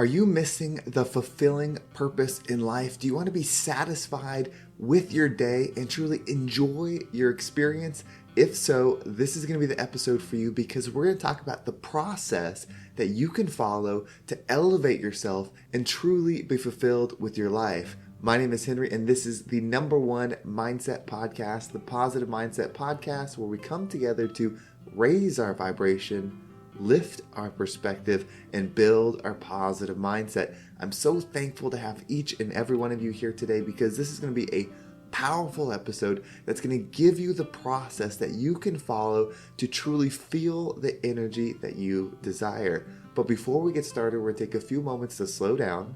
Are you missing the fulfilling purpose in life? Do you want to be satisfied with your day and truly enjoy your experience? If so, this is going to be the episode for you because we're going to talk about the process that you can follow to elevate yourself and truly be fulfilled with your life. My name is Henry, and this is the #1 mindset podcast, the Positive Mindset Podcast, where we come together to raise our vibration, lift our perspective, and build our positive mindset. I'm so thankful to have each and every one of you here today because this is going to be a powerful episode that's going to give you the process that you can follow to truly feel the energy that you desire. But before we get started, we're going to take a few moments to slow down,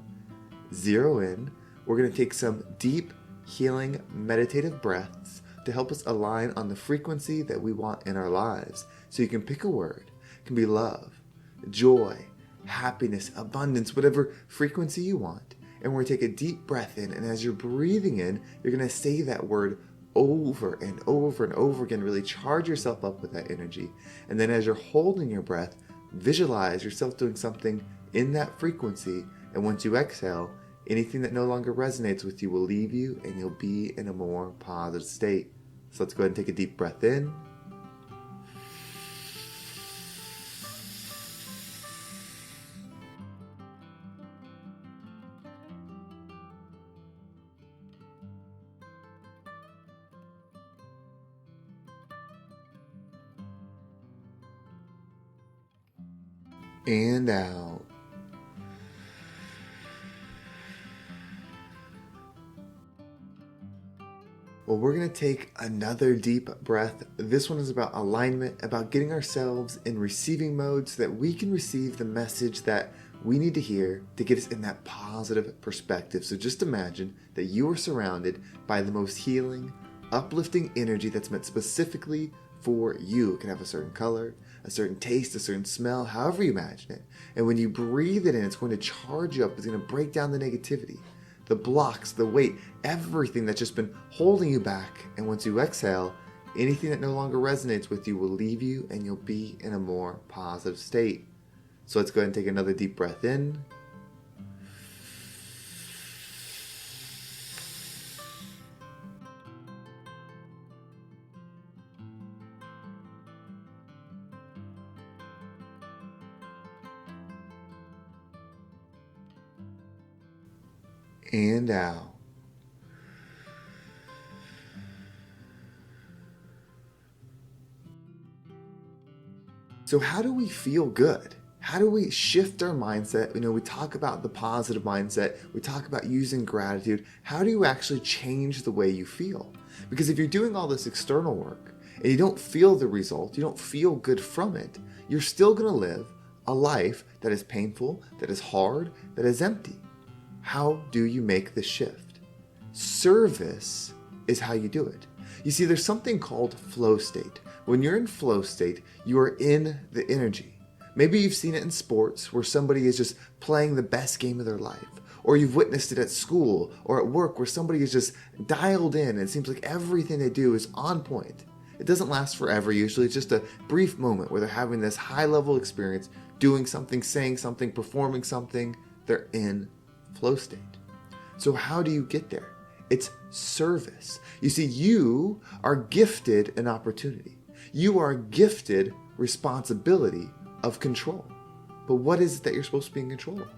zero in. We're going to take some deep, healing, meditative breaths to help us align on the frequency that we want in our lives. So you can pick a word. It can be love, joy, happiness, abundance, whatever frequency you want. And we're going to take a deep breath in. And as you're breathing in, you're going to say that word over and over and over again. Really charge yourself up with that energy. And then as you're holding your breath, visualize yourself doing something in that frequency. And once you exhale, anything that no longer resonates with you will leave you and you'll be in a more positive state. So let's go ahead and take a deep breath in. And out. Well, we're going to take another deep breath. This one is about alignment, about getting ourselves in receiving mode so that we can receive the message that we need to hear to get us in that positive perspective. So just imagine that you are surrounded by the most healing, uplifting energy that's meant specifically for you. It can have a certain color, a certain taste, a certain smell, however you imagine it. And when you breathe it in, it's going to charge you up. It's going to break down the negativity, the blocks, the weight, everything that's just been holding you back. And once you exhale, anything that no longer resonates with you will leave you and you'll be in a more positive state. So let's go ahead and take another deep breath in. And out. So how do we feel good? How do we shift our mindset? We talk about the positive mindset. We talk about using gratitude. How do you actually change the way you feel? Because if you're doing all this external work and you don't feel the result, you don't feel good from it, you're still going to live a life that is painful, that is hard, that is empty. How do you make the shift? Service is how you do it. You see, there's something called flow state. When you're in flow state, you are in the energy. Maybe you've seen it in sports where somebody is just playing the best game of their life. Or you've witnessed it at school or at work where somebody is just dialed in and it seems like everything they do is on point. It doesn't last forever usually. It's just a brief moment where they're having this high level experience, doing something, saying something, performing something. They're in flow state. So how do you get there? It's service. You see, you are gifted an opportunity. You are gifted responsibility of control. But what is it that you're supposed to be in control of?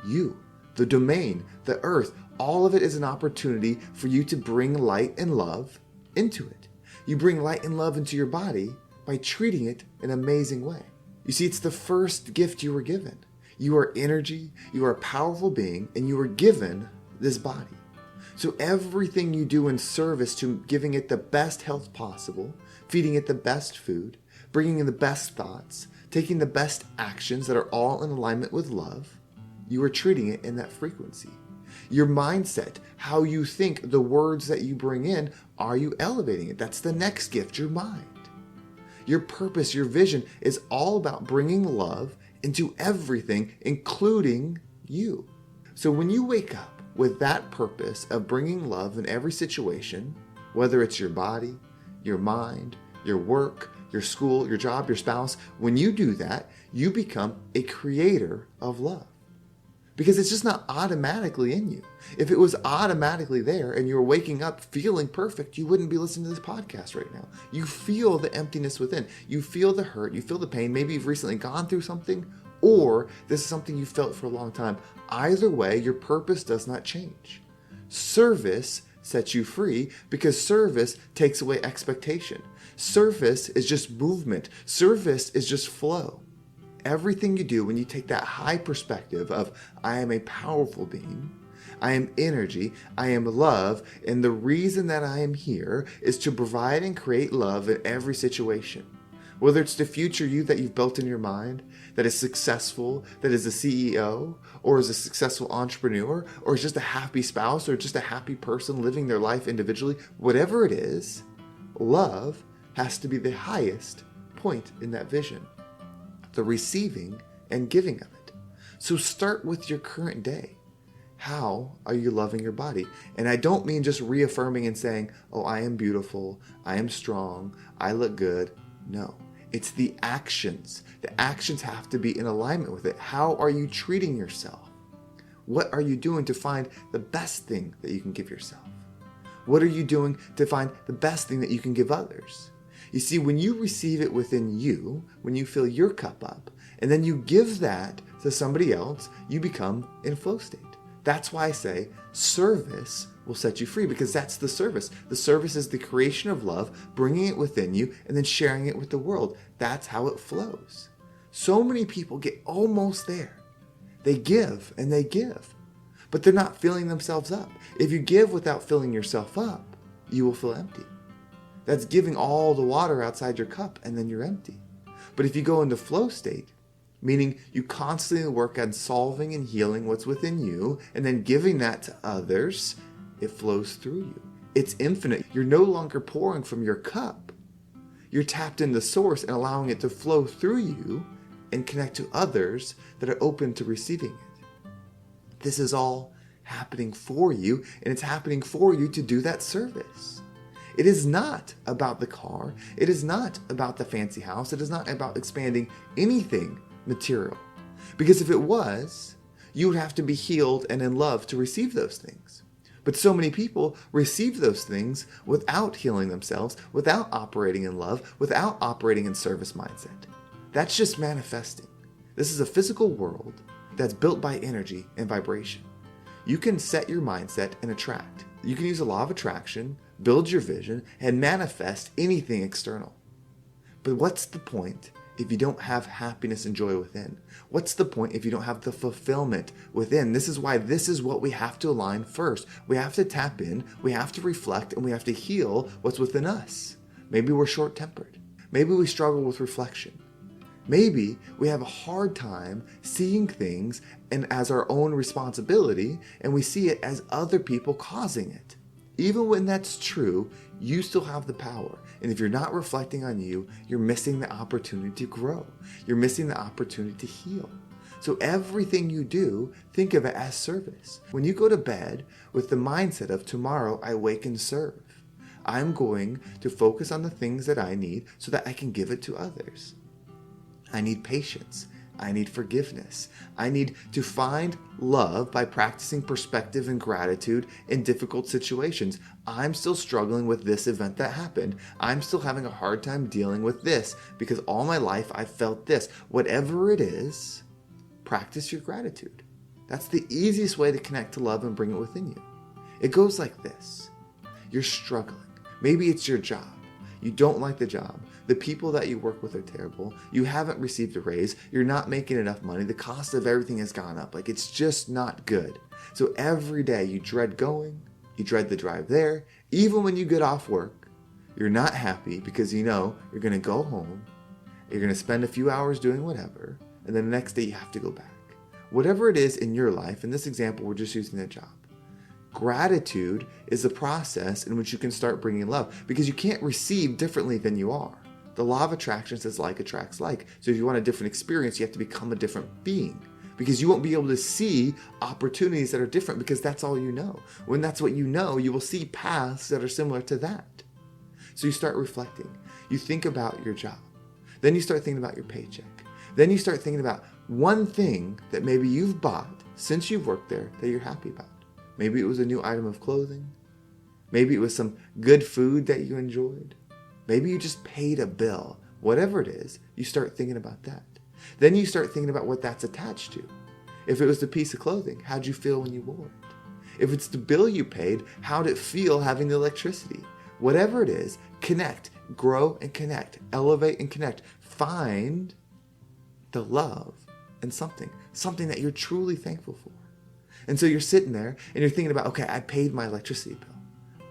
You, the domain, the earth, all of it is an opportunity for you to bring light and love into it. You bring light and love into your body by treating it in an amazing way. You see, it's the first gift you were given. You are energy, you are a powerful being, and you were given this body. So everything you do in service to giving it the best health possible, feeding it the best food, bringing in the best thoughts, taking the best actions that are all in alignment with love, you are treating it in that frequency. Your mindset, how you think, the words that you bring in, are you elevating it? That's the next gift, your mind. Your purpose, your vision is all about bringing love into everything, including you. So when you wake up with that purpose of bringing love in every situation, whether it's your body, your mind, your work, your school, your job, your spouse, when you do that, you become a creator of love. because it's just not automatically in you. If it was automatically there and you were waking up feeling perfect, you wouldn't be listening to this podcast right now. You feel the emptiness within. You feel the hurt. You feel the pain. Maybe you've recently gone through something, or this is something you felt for a long time. Either way, your purpose does not change. Service sets you free because service takes away expectation. Service is just movement. Service is just flow. Everything you do when you take that high perspective of, I am a powerful being, I am energy, I am love, and the reason that I am here is to provide and create love in every situation. Whether it's the future you that you've built in your mind, that is successful, that is a CEO, or is a successful entrepreneur, or is just a happy spouse, or just a happy person living their life individually, whatever it is, love has to be the highest point in that vision. The receiving and giving of it. So start with your current day. How are you loving your body? And I don't mean just reaffirming and saying, oh, I am beautiful, I am strong, I look good. No, it's the actions. The actions have to be in alignment with it. How are you treating yourself? What are you doing to find the best thing that you can give yourself? What are you doing to find the best thing that you can give others? You see, when you receive it within you, when you fill your cup up, and then you give that to somebody else, you become in flow state. That's why I say service will set you free, because that's the service. The service is the creation of love, bringing it within you, and then sharing it with the world. That's how it flows. So many people get almost there. They give and they give, but they're not filling themselves up. If you give without filling yourself up, you will feel empty. That's giving all the water outside your cup and then you're empty. But if you go into flow state, meaning you constantly work on solving and healing what's within you and then giving that to others, it flows through you. It's infinite. You're no longer pouring from your cup. You're tapped in the source and allowing it to flow through you and connect to others that are open to receiving it. This is all happening for you, and it's happening for you to do that service. It is not about the car. It is not about the fancy house. It is not about expanding anything material. Because if it was, you would have to be healed and in love to receive those things. But so many people receive those things without healing themselves, without operating in love, without operating in service mindset. That's just manifesting. This is a physical world that's built by energy and vibration. You can set your mindset and attract. You can use the law of attraction, build your vision, and manifest anything external. But what's the point if you don't have happiness and joy within? What's the point if you don't have the fulfillment within? This is why this is what we have to align first. We have to tap in, we have to reflect, and we have to heal what's within us. Maybe we're short-tempered. Maybe we struggle with reflection. Maybe we have a hard time seeing things and as our own responsibility, and we see it as other people causing it. Even when that's true, you still have the power. And if you're not reflecting on you, you're missing the opportunity to grow. You're missing the opportunity to heal. So everything you do, think of it as service. When you go to bed with the mindset of tomorrow I wake and serve, I'm going to focus on the things that I need so that I can give it to others. I need patience. I need forgiveness. I need to find love by practicing perspective and gratitude in difficult situations. I'm still struggling with this event that happened. I'm still having a hard time dealing with this because all my life I've felt this. Whatever it is, practice your gratitude. That's the easiest way to connect to love and bring it within you. It goes like this. You're struggling. Maybe it's your job. You don't like the job. The people that you work with are terrible. You haven't received a raise. You're not making enough money. The cost of everything has gone up. It's just not good. So every day you dread going. You dread the drive there. Even when you get off work, you're not happy because you know you're going to go home. You're going to spend a few hours doing whatever. And then the next day you have to go back. Whatever it is in your life, in this example, we're just using a job. Gratitude is the process in which you can start bringing love because you can't receive differently than you are. The law of attraction says like attracts like. So if you want a different experience, you have to become a different being because you won't be able to see opportunities that are different because that's all you know. When that's what you know, you will see paths that are similar to that. So you start reflecting. You think about your job. Then you start thinking about your paycheck. Then you start thinking about one thing that maybe you've bought since you've worked there that you're happy about? Maybe it was a new item of clothing. Maybe it was some good food that you enjoyed. Maybe you just paid a bill. Whatever it is, you start thinking about that. Then you start thinking about what that's attached to. If it was the piece of clothing, how'd you feel when you wore it? If it's the bill you paid, how'd it feel having the electricity? Whatever it is, connect, grow and connect, elevate and connect. Find the love in something that you're truly thankful for. And so you're sitting there and you're thinking about, okay, I paid my electricity bill.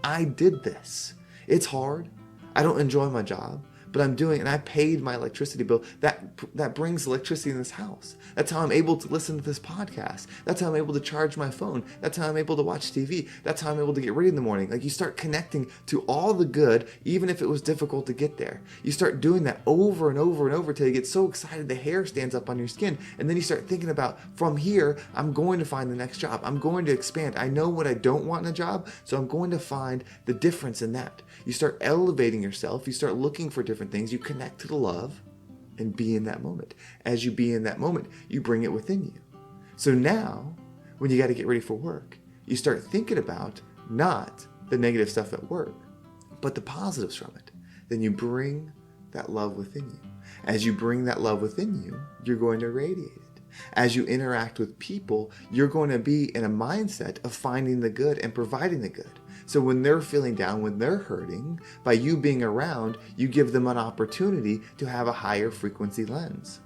I did this. It's hard. I don't enjoy my job, but I'm doing it, and I paid my electricity bill. That brings electricity in this house. That's how I'm able to listen to this podcast. That's how I'm able to charge my phone. That's how I'm able to watch TV. That's how I'm able to get ready in the morning. Like, you start connecting to all the good, even if it was difficult to get there. You start doing that over and over and over till you get so excited the hair stands up on your skin. And then you start thinking about, from here, I'm going to find the next job. I'm going to expand. I know what I don't want in a job, so I'm going to find the difference in that. You start elevating yourself. You start looking for different things. You connect to the love and be in that moment. As you be in that moment, you bring it within you. So now, when you got to get ready for work, you start thinking about not the negative stuff at work, but the positives from it. Then you bring that love within you. As you bring that love within you, you're going to radiate it. As you interact with people, you're going to be in a mindset of finding the good and providing the good. So when they're feeling down, when they're hurting, by you being around, you give them an opportunity to have a higher frequency lens.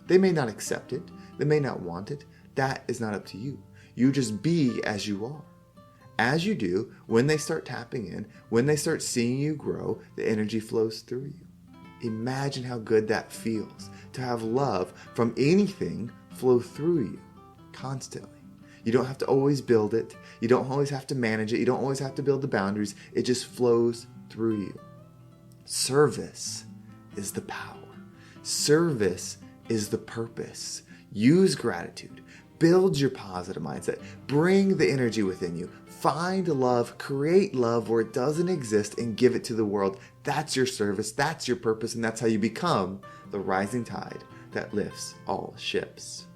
They may not accept it. They may not want it. That is not up to you. You just be as you are. As you do, when they start tapping in, when they start seeing you grow, the energy flows through you. Imagine how good that feels to have love from anything flow through you constantly. You don't have to always build it. You don't always have to manage it. You don't always have to build the boundaries. It just flows through you. Service is the power. Service is the purpose. Use gratitude. Build your positive mindset. Bring the energy within you. Find love. Create love where it doesn't exist and give it to the world. That's your service. That's your purpose. And that's how you become the rising tide that lifts all ships.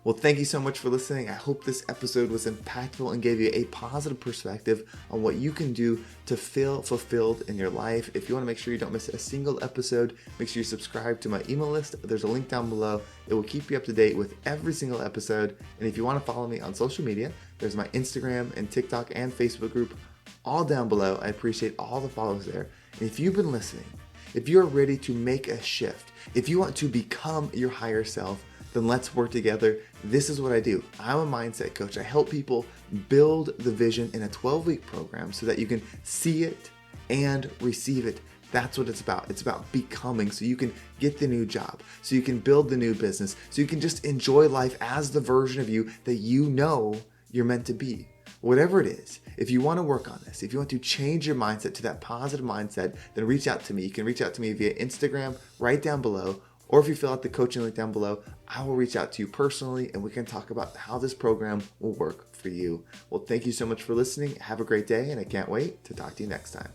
Well, thank you so much for listening. I hope this episode was impactful and gave you a positive perspective on what you can do to feel fulfilled in your life. If you want to make sure you don't miss a single episode, make sure you subscribe to my email list. There's a link down below. It will keep you up to date with every single episode. And if you want to follow me on social media, there's my Instagram and TikTok and Facebook group all down below. I appreciate all the follows there. And if you've been listening, if you're ready to make a shift, if you want to become your higher self, then let's work together. This is what I do. I'm a mindset coach. I help people build the vision in a 12-week program so that you can see it and receive it. That's what it's about. It's about becoming so you can get the new job, so you can build the new business, so you can just enjoy life as the version of you that you know you're meant to be. Whatever it is, if you want to work on this, if you want to change your mindset to that positive mindset, then reach out to me. You can reach out to me via Instagram right down below, or if you fill out the coaching link down below, I will reach out to you personally and we can talk about how this program will work for you. Well, thank you so much for listening. Have a great day, and I can't wait to talk to you next time.